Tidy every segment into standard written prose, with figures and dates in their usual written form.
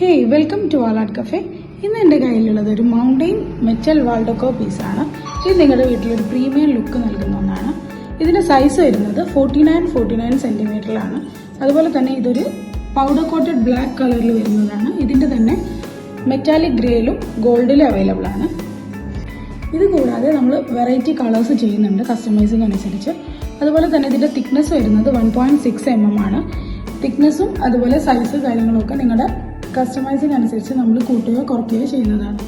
Hey, welcome to All Art Cafe. ഇന്ന് എൻ്റെ കയ്യിലുള്ളത് ഒരു മൗണ്ടെയിൻ മെറ്റൽ വാൾ ഡെക്കോർ പീസാണ്. ഇത് നിങ്ങളുടെ വീട്ടിലൊരു പ്രീമിയം ലുക്ക് നൽകുന്ന ഒന്നാണ്. ഇതിൻ്റെ സൈസ് വരുന്നത് 49 സെൻറ്റിമീറ്ററിലാണ്. അതുപോലെ തന്നെ ഇതൊരു പൗഡർ കോട്ടഡ് ബ്ലാക്ക് കളറിൽ വരുന്നതാണ്. ഇതിൻ്റെ തന്നെ മെറ്റാലിക് ഗ്രേയിലും ഗോൾഡിലും അവൈലബിൾ ആണ്. ഇത് കൂടാതെ നമ്മൾ വെറൈറ്റി കളേഴ്സ് ചെയ്യുന്നുണ്ട് കസ്റ്റമൈസിങ് അനുസരിച്ച്. അതുപോലെ തന്നെ ഇതിൻ്റെ തിക്നെസ് വരുന്നത് 1.6 mm ആണ്. തിക്നെസ്സും അതുപോലെ സൈസ് കാര്യങ്ങളൊക്കെ നിങ്ങളുടെ കസ്റ്റമൈസിങ് അനുസരിച്ച് നമ്മൾ കൂട്ടുകയോ കുറയ്ക്കുകയോ ചെയ്യുന്നതാണ്.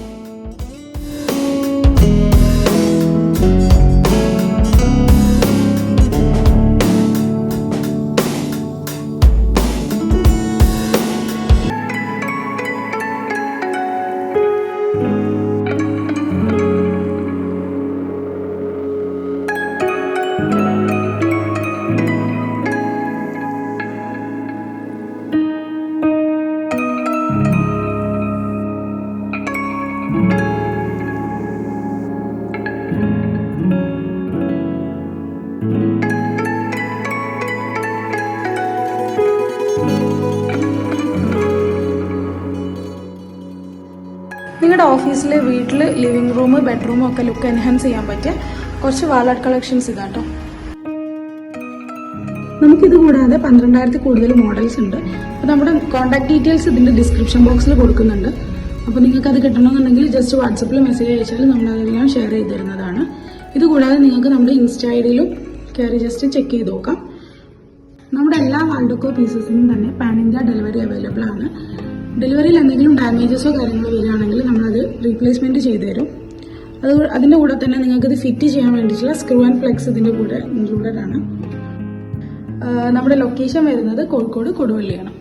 നിങ്ങളുടെ ഓഫീസിലെ വീട്ടിൽ ലിവിംഗ് റൂം ബെഡ്റൂം ഒക്കെ ലുക്ക് എൻഹാൻസ് ചെയ്യാൻ പറ്റിയ കുറച്ച് വാൾ ആർട്ട് കളക്ഷൻസ് ഇതാട്ടോ. നമുക്കിത് കൂടാതെ 12,000 കൂടുതൽ മോഡൽസ് ഉണ്ട്. അപ്പോൾ നമ്മുടെ കോൺടാക്ട് ഡീറ്റെയിൽസ് ഇതിൻ്റെ ഡിസ്ക്രിപ്ഷൻ ബോക്സിൽ കൊടുക്കുന്നുണ്ട്. അപ്പോൾ നിങ്ങൾക്ക് അത് കിട്ടണമെന്നുണ്ടെങ്കിൽ ജസ്റ്റ് വാട്സപ്പിൽ മെസ്സേജ് അയച്ചാൽ നമ്മളതെല്ലാം ഷെയർ ചെയ്ത് തരുന്നതാണ്. ഇത് കൂടാതെ നിങ്ങൾക്ക് നമ്മുടെ ഇൻസ്റ്റ ഐഡിയിലും കയറി ജസ്റ്റ് ചെക്ക് ചെയ്ത് നോക്കാം. നമ്മുടെ എല്ലാ വാൾ ഡെക്കോർ പീസസിനും തന്നെ പാൻ ഇന്ത്യ ഡെലിവറി അവൈലബിൾ ആണ്. ഡെലിവറിയിൽ എന്തെങ്കിലും ഡാമേജസോ കാര്യങ്ങളോ വരികയാണെങ്കിൽ നമ്മളത് റീപ്ലേസ്മെൻറ്റ് ചെയ്തു തരും. അതിൻ്റെ കൂടെ തന്നെ നിങ്ങൾക്കിത് ഫിറ്റ് ചെയ്യാൻ വേണ്ടിയിട്ടുള്ള സ്ക്രൂ ആൻഡ് ഫ്ലെക്സ് ഇതിൻ്റെ കൂടെ ഇൻക്ലൂഡഡ് ആണ്. നമ്മുടെ ലൊക്കേഷൻ വരുന്നത് കോഴിക്കോട് കൊടുവള്ളിയാണ്.